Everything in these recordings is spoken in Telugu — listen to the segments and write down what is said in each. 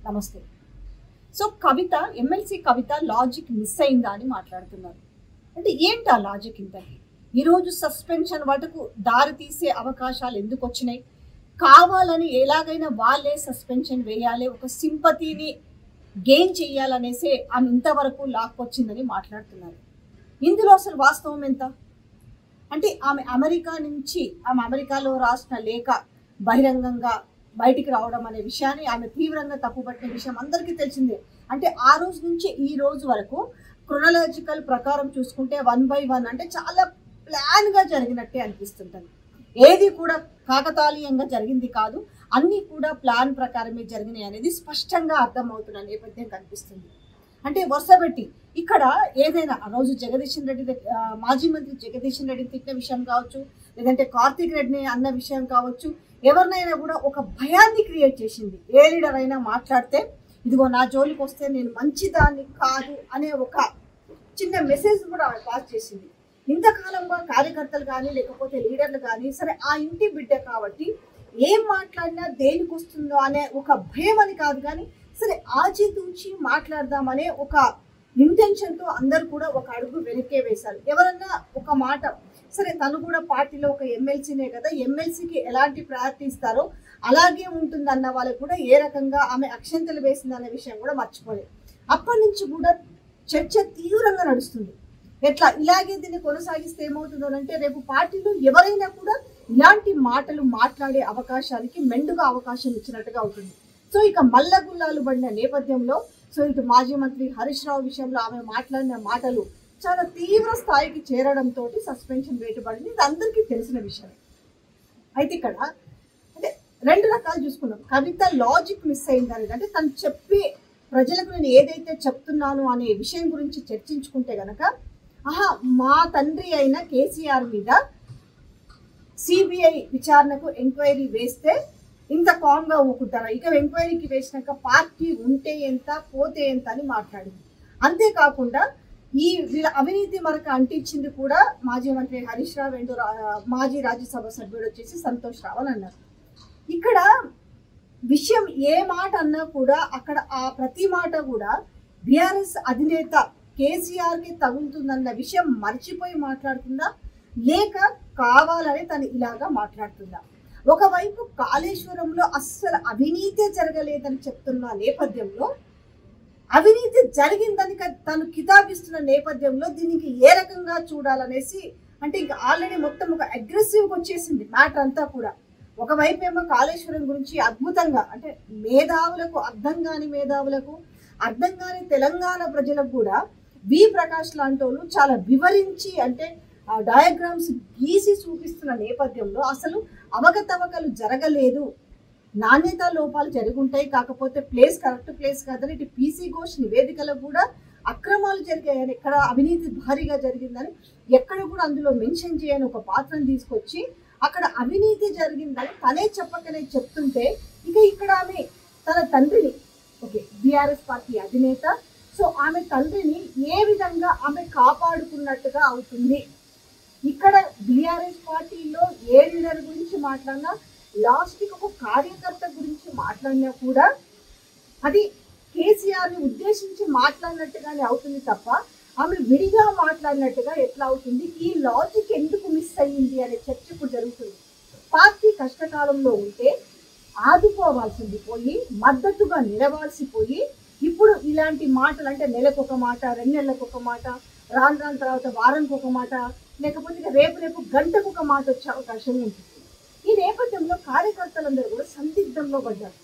నమస్తే. సో కవిత ఎమ్మెల్సీ కవిత లాజిక్ మిస్ అయిందా అని మాట్లాడుతున్నారు. అంటే ఏంటి ఆ లాజిక్ ఇంతకి? ఈరోజు సస్పెన్షన్ వరకు దారి తీసే అవకాశాలు ఎందుకు వచ్చినాయి? కావాలని ఎలాగైనా వాళ్ళే సస్పెన్షన్ వేయాలి, ఒక సింపతిని గెయిన్ చేయాలనేసే ఆమె ఇంతవరకు లాక్కొచ్చిందని మాట్లాడుతున్నారు. ఇందులో అసలు వాస్తవం ఎంత? అంటే ఆమె అమెరికాలో రాసిన లేఖ బహిరంగంగా బయటికి రావడం అనే విషయాన్ని ఆమె తీవ్రంగా తప్పుపట్టిన విషయం అందరికీ తెలిసిందే. అంటే ఆ రోజు నుంచి ఈ రోజు వరకు క్రొనాలజికల్ ప్రకారం చూసుకుంటే 1 by 1 అంటే చాలా ప్లాన్గా జరిగినట్టే అనిపిస్తుంటుంది. ఏది కూడా కాకతాళీయంగా జరిగింది కాదు, అన్నీ కూడా ప్లాన్ ప్రకారమే జరిగినాయి అనేది స్పష్టంగా అర్థమవుతున్న నేపథ్యం కనిపిస్తుంది. అంటే వరుసపెట్టి ఇక్కడ ఏదైనా ఆ రోజు మాజీ మంత్రి జగదీశన్ రెడ్డి తిట్టిన విషయం కావచ్చు, లేదంటే కార్తీక్ రెడ్డిని అన్న విషయం కావచ్చు, ఎవరినైనా కూడా ఒక భయాన్ని క్రియేట్ చేసింది. ఏ లీడర్ అయినా మాట్లాడితే ఇదిగో నా జోలికి వస్తే నేను మంచిదాన్ని కాదు అనే ఒక చిన్న మెసేజ్ కూడా ఆమె పాస్ చేసింది. ఇంతకాలంగా కార్యకర్తలు కానీ లేకపోతే లీడర్లు కానీ సరే ఆ ఇంటి బిడ్డ కాబట్టి ఏం మాట్లాడినా దేనికి వస్తుందో అనే ఒక భయం అని కాదు, కానీ సరే ఆచితూచి మాట్లాడదామనే ఒక ఇంటెన్షన్తో అందరూ కూడా ఒక అడుగు వెనక్కే వేశారు. ఎవరన్నా ఒక మాట సరే తను కూడా పార్టీలో ఒక ఎమ్మెల్సీనే కదా, ఎమ్మెల్సీకి ఎలాంటి ప్రయారిటీ ఇస్తారో అలాగే ఉంటుంది అన్న వాళ్ళకు కూడా ఏ రకంగా ఆమె అక్షంతలు వేసిందనే విషయం కూడా మర్చిపోలేదు. అప్పటి నుంచి కూడా చర్చ తీవ్రంగా నడుస్తుంది. ఇలాగే దీన్ని కొనసాగిస్తే ఏమవుతుందో అంటే రేపు పార్టీలో ఎవరైనా కూడా ఇలాంటి మాటలు మాట్లాడే అవకాశానికి మెండుగా అవకాశం ఇచ్చినట్టుగా అవుతుంది. సో ఇక మల్లగుల్లాలు పడిన నేపథ్యంలో సో ఇటు మాజీ మంత్రి హరీష్ రావు విషయంలో ఆమె మాట్లాడిన మాటలు చాలా తీవ్ర స్థాయికి చేరడంతో సస్పెన్షన్ వేటుపడింది. ఇది అందరికీ తెలిసిన విషయమే. అయితే ఇక్కడ అంటే 2 రకాలు చూసుకున్నాం. కవిత లాజిక్ మిస్ అయింది అనేది, అంటే తను చెప్పి ప్రజలకు నేను ఏదైతే చెప్తున్నాను అనే విషయం గురించి చర్చించుకుంటే గనక మా తండ్రి అయిన కేసీఆర్ మీద సిబిఐ విచారణకు ఎంక్వైరీ వేస్తే ఇంత కామ్గా ఊకుంటారా? ఇక ఎంక్వైరీకి వేసినాక పార్టీ ఉంటే ఎంత పోతే ఎంత అని మాట్లాడింది. అంతేకాకుండా వీళ్ళ అవినీతి మరక అంటించింది కూడా మాజీ మంత్రి హరీష్ రావు అండ్ మాజీ రాజ్యసభ సభ్యుడు వచ్చేసి సంతోష్ రావు అని అన్నారు. ఇక్కడ విషయం ఏ మాట అన్నా కూడా అక్కడ ఆ ప్రతి మాట కూడా బీఆర్ఎస్ అధినేత కేసీఆర్కి తగులుతుందన్న విషయం మర్చిపోయి మాట్లాడుతుందా, లేక కావాలని తను ఇలాగా మాట్లాడుతుందా? ఒకవైపు కాళేశ్వరంలో అస్సలు అవినీతి జరగలేదని చెప్తున్న నేపథ్యంలో, అవినీతి జరిగిందని తను కితాబిస్తున్న నేపథ్యంలో దీనికి ఏ రకంగా చూడాలనేసి అంటే ఇంకా ఆల్రెడీ మొత్తం ఒక అగ్రెసివ్గా వచ్చేసింది మ్యాటర్ అంతా కూడా. ఒకవైపు ఏమో కాళేశ్వరం గురించి అద్భుతంగా అంటే మేధావులకు అర్థం కాని తెలంగాణ ప్రజలకు కూడా వి ప్రకాష్ లాంటి వాళ్ళు చాలా వివరించి అంటే డయాగ్రామ్స్ గీసి చూపిస్తున్న నేపథ్యంలో అసలు అవకతవకలు జరగలేదు, నాణ్యత లోపాలు జరుగుంటాయి, కాకపోతే కరెక్ట్ ప్లేస్ కాదని ఇటు పీసీ ఘోష్ నివేదికలో కూడా అక్రమాలు జరిగాయని, ఎక్కడ అవినీతి భారీగా జరిగిందని ఎక్కడ కూడా అందులో మెన్షన్ చేయని ఒక పాత్రను తీసుకొచ్చి అక్కడ అవినీతి జరిగిందని తనే చెప్పకనే చెప్తుంటే ఇక ఇక్కడ ఆమె తన తండ్రిని బీఆర్ఎస్ పార్టీ అధినేత సో ఆమె తండ్రిని ఏ విధంగా ఆమె కాపాడుకున్నట్టుగా అవుతుంది? ఇక్కడ బీఆర్ఎస్ పార్టీలో ఏ లీడర్ గురించి మాట్లాడినా లాస్ట్కి ఒక కార్యకర్త గురించి మాట్లాడినా కూడా అది కేసీఆర్ని ఉద్దేశించి మాట్లాడినట్టుగానే అవుతుంది తప్ప ఆమె విడిగా మాట్లాడినట్టుగా ఎట్లా అవుతుంది? ఈ లాజిక్ ఎందుకు మిస్ అయ్యింది అనే చర్చ ఇప్పుడు జరుగుతుంది. పార్టీ కష్టకాలంలో ఉంటే ఆదుకోవాల్సింది పోయి మద్దతుగా నిలవాల్సిపోయి ఇప్పుడు ఇలాంటి మాటలు అంటే నెలకు ఒక మాట, 2 నెలలకు ఒక మాట, రాను తర్వాత వారానికి ఒక మాట, లేకపోతే రేపు గంటకు ఒక మాట వచ్చే అవకాశం ఉంటుంది. ఈ నేపథ్యంలో కార్యకర్తలందరూ కూడా సందిగ్ధంలో పడ్డారు.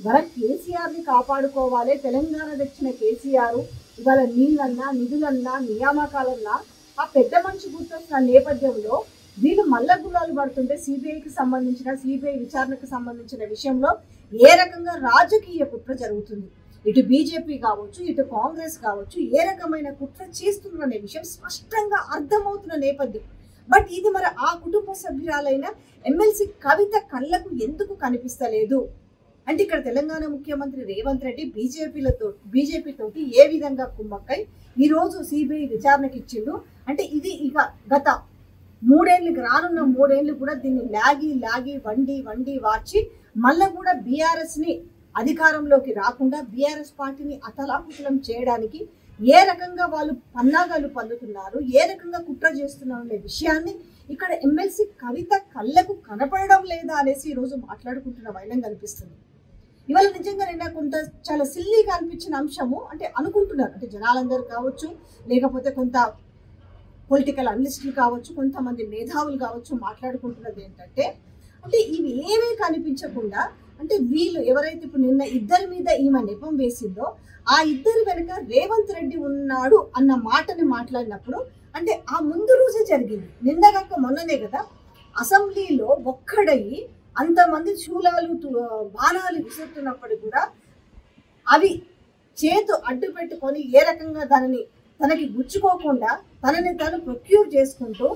ఇవాళ కేసీఆర్ని కాపాడుకోవాలి, తెలంగాణ తెచ్చిన కేసీఆర్ ఇవాళ నీళ్ళన్నా నిధులన్నా నియామకాలన్నా ఆ పెద్ద మనిషి గుర్తొస్తున్న నేపథ్యంలో వీళ్ళు మల్లగుల్లాలు పడుతుంటే సిబిఐ విచారణకు సంబంధించిన విషయంలో ఏ రకంగా రాజకీయ కుట్ర జరుగుతుంది, ఇటు బీజేపీ కావచ్చు ఇటు కాంగ్రెస్ కావచ్చు ఏ రకమైన కుట్ర చేస్తుందనే విషయం స్పష్టంగా అర్థమవుతున్న నేపథ్యం. బట్ ఇది మరి ఆ కుటుంబ సభ్యురాలైన ఎమ్మెల్సీ కవిత కళ్ళకు ఎందుకు కనిపిస్తలేదు అంటే ఇక్కడ తెలంగాణ ముఖ్యమంత్రి రేవంత్ రెడ్డి బీజేపీ తోటి ఏ విధంగా కుమ్మక్కై ఈ రోజు సిబిఐ విచారణకి ఇచ్చిండు అంటే ఇది ఇక గత 3 ఏళ్ళకి రానున్న 3 ఏళ్ళు కూడా దీన్ని లాగి వండి వార్చి మళ్ళీ కూడా బీఆర్ఎస్ని అధికారంలోకి రాకుండా బీఆర్ఎస్ పార్టీని అతలాకుతలం చేయడానికి ఏ రకంగా వాళ్ళు పన్నాగాలు పన్నుతున్నారు, ఏ రకంగా కుట్ర చేస్తున్నారు అనే విషయాన్ని ఇక్కడ ఎమ్మెల్సీ కవిత కళ్ళకు కనపడడం లేదా అనేసి ఈరోజు మాట్లాడుకుంటున్న వైనం కనిపిస్తుంది. ఇవాళ నిజంగా నిన్న కొంత చాలా సిల్లీగా అనిపించిన అంశము, అంటే అనుకుంటున్నారు, అంటే జనాలందరూ కావచ్చు, లేకపోతే కొంత పొలిటికల్ అనలిస్టులు కావచ్చు, కొంతమంది మేధావులు కావచ్చు, మాట్లాడుకుంటున్నది ఏంటంటే, అంటే ఇవి ఏమీ కనిపించకుండా, అంటే వీళ్ళు ఎవరైతే ఇప్పుడు నిన్న ఇద్దరి మీద ఈమె నెపం వేసిందో ఆ ఇద్దరి వెనుక రేవంత్ రెడ్డి ఉన్నాడు అన్న మాటని మాట్లాడినప్పుడు, అంటే ఆ ముందు రోజే జరిగింది, నిన్న కాక మొన్ననే కదా, అసెంబ్లీలో ఒక్కడయి అంతమంది శూలాలు బాణాలు విసురుతున్నప్పుడు కూడా అవి చేతు అడ్డు పెట్టుకొని ఏ రకంగా దానిని తనకి గుచ్చుకోకుండా తనని తను ప్రొక్యూర్ చేసుకుంటూ,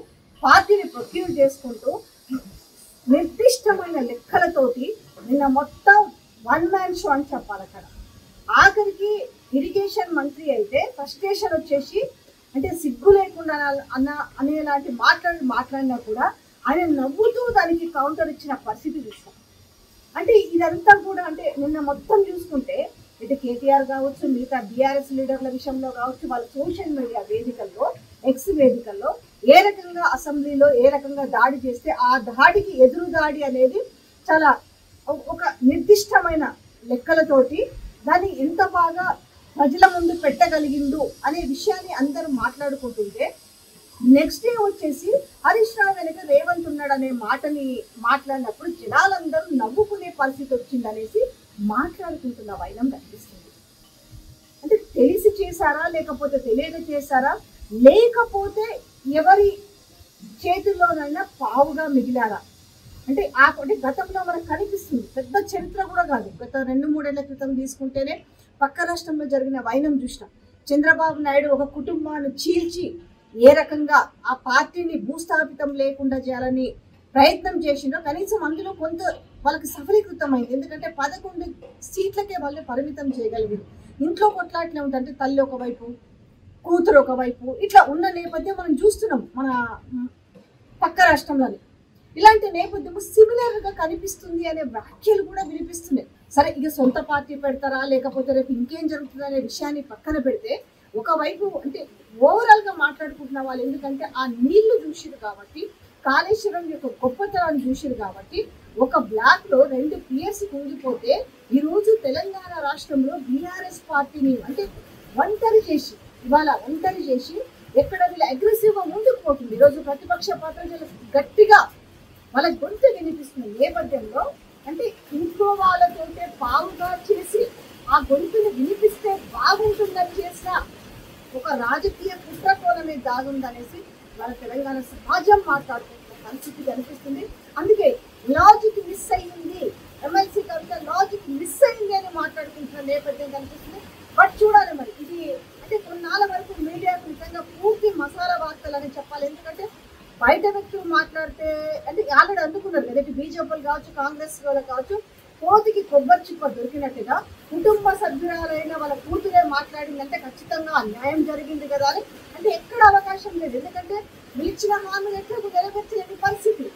పార్టీని ప్రొక్యూర్ చేసుకుంటూ నిర్దిష్టమైన లెక్కలతోటి నిన్న మొత్తం వన్ మ్యాన్ షో అని చెప్పాలి. అక్కడ ఆఖరికి ఇరిగేషన్ మంత్రి అయితే ఫ్రస్ట్రేషన్ వచ్చేసి, అంటే సిగ్గు లేకుండా అనేలాంటి మాట్లాడినా కూడా ఆయన నవ్వుతూ దానికి కౌంటర్ ఇచ్చిన పరిస్థితి చూస్తాం. అంటే ఇదంతా కూడా, అంటే నిన్న మొత్తం చూసుకుంటే ఇటు కేటీఆర్ కావచ్చు, మిగతా బీఆర్ఎస్ లీడర్ల విషయంలో కావచ్చు, వాళ్ళ సోషల్ మీడియా వేదికల్లో, ఎక్స్ వేదికల్లో ఏ రకంగా అసెంబ్లీలో ఏ రకంగా దాడి చేస్తే ఆ దాడికి ఎదురు దాడి అనేది చాలా ఒక నిర్దిష్టమైన లెక్కలతోటి దాన్ని ఎంత బాగా ప్రజల ముందు పెట్టగలిగిండు అనే విషయాన్ని అందరూ మాట్లాడుకుంటుంటే, నెక్స్ట్ డే వచ్చేసి హరీష్ రావు వెనక రేవంత్ ఉన్నాడు అనే మాటని మాట్లాడినప్పుడు జనాలందరూ నవ్వుకునే పరిస్థితి వచ్చిందనేసి మాట్లాడుకుంటున్న వైనం కనిపిస్తుంది. అంటే తెలిసి చేశారా, లేకపోతే తెలియక చేశారా, లేకపోతే ఎవరి చేతుల్లోనైనా పావుగా మిగిలారా, అంటే గతంలో మనకు కనిపిస్తుంది. పెద్ద చరిత్ర కూడా కాదు, గత 2-3 ఏళ్ల క్రితం తీసుకుంటేనే పక్క రాష్ట్రంలో జరిగిన వైనం చూసినాం. చంద్రబాబు నాయుడు ఒక కుటుంబాన్ని చీల్చి ఏ రకంగా ఆ పార్టీని భూస్థాపితం లేకుండా చేయాలని ప్రయత్నం చేసిండో, కనీసం అందులో కొంత వాళ్ళకి సఫలీకృతమైంది. ఎందుకంటే 11 సీట్లకే వాళ్ళు పరిమితం చేయగలిగారు. ఇంట్లో కొట్లాట్లే ఉంటే తల్లి ఒకవైపు, కూతురు ఒకవైపు, ఇట్లా ఉన్న నేపథ్యం మనం చూస్తున్నాం మన పక్క రాష్ట్రంలోని. ఇలాంటి నేపథ్యం సిమిలర్ గా కనిపిస్తుంది అనే వ్యాఖ్యలు కూడా వినిపిస్తున్నాయి. సరే, ఇక సొంత పార్టీ పెడతారా, లేకపోతే రేపు ఇంకేం జరుగుతుంది అనే విషయాన్ని పక్కన పెడితే, ఒకవైపు అంటే ఓవరాల్ గా మాట్లాడుకుంటున్న వాళ్ళు, ఎందుకంటే ఆ నీళ్లు చూసిరు కాబట్టి, కాళేశ్వరం యొక్క గొప్పతనాన్ని చూసిరు కాబట్టి, ఒక బ్లాక్ లో 2 పియర్స్ కుంగిపోతే ఈ రోజు తెలంగాణ రాష్ట్రంలో బీఆర్ఎస్ పార్టీని అంటే ఒంటరి చేసి ఎక్కడ వీళ్ళు అగ్రెసివ్ గా ముందుకు పోతుంది. ఈరోజు ప్రతిపక్ష పాత్ర గట్టిగా వాళ్ళ గొంతు వినిపిస్తున్న నేపథ్యంలో, అంటే ఇంకో వాళ్ళతోటే పావుగా చేసి ఆ గొంతుని వినిపిస్తే బాగుంటుందని చేసిన ఒక రాజకీయ కుట్రకోణమే దాగుందనేసి వాళ్ళ తెలంగాణ సమాజం మాట్లాడుకుంటున్న పరిస్థితి కనిపిస్తుంది. అందుకే లాజిక్ మిస్ అయ్యింది, ఎమ్మెల్సీ కవిత లాజిక్ మిస్ అయింది అని మాట్లాడుకుంటున్న నేపథ్యం కనిపిస్తుంది. బట్ చూడాలి మరి ఇది, అంటే కొన్నాళ్ళ వరకు మీడియాకు నిజంగా పూర్తి మసాలా వార్తలు అని చెప్పాలి. ఎందుకంటే బయట వ్యక్తులు మాట్లాడితే, అంటే ఆల్రెడీ అందుకున్నారు కదా, బీజేపీలు కావచ్చు, కాంగ్రెస్ వాళ్ళు కావచ్చు, కోతికి కొబ్బరి చిప్ప దొరికినట్టుగా కుటుంబ సభ్యురాలైన వాళ్ళ కూతురే మాట్లాడిందంటే ఖచ్చితంగా అన్యాయం జరిగింది కదా అని, అంటే ఎక్కడ అవకాశం లేదు. ఎందుకంటే ఇచ్చిన హామీలు ఎట్లా నెరవేర్చలేని పరిస్థితి.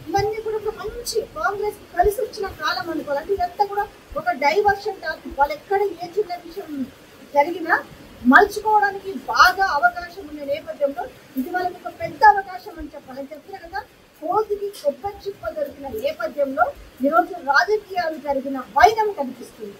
ఇవన్నీ కూడా ఒక మంచి కాంగ్రెస్ కలిసి వచ్చిన కాలం అనుకోవాలి. అంటే ఇదంతా కూడా ఒక డైవర్షన్ టాపిక్. వాళ్ళు ఎక్కడ ఏ చిన్న విషయం జరిగినా మలుచుకోవడానికి బాగా అవకాశం ఉన్న నేపథ్యంలో ఇది వాళ్ళకి ఒక పెద్ద అవకాశం అని చెప్పాలి. చెప్పిన కదా, కోతికి కొబ్బరి చిప్ప దొరికిన నేపథ్యంలో ఈరోజు రాజకీయాలు జరిగిన వైనం కనిపిస్తుంది.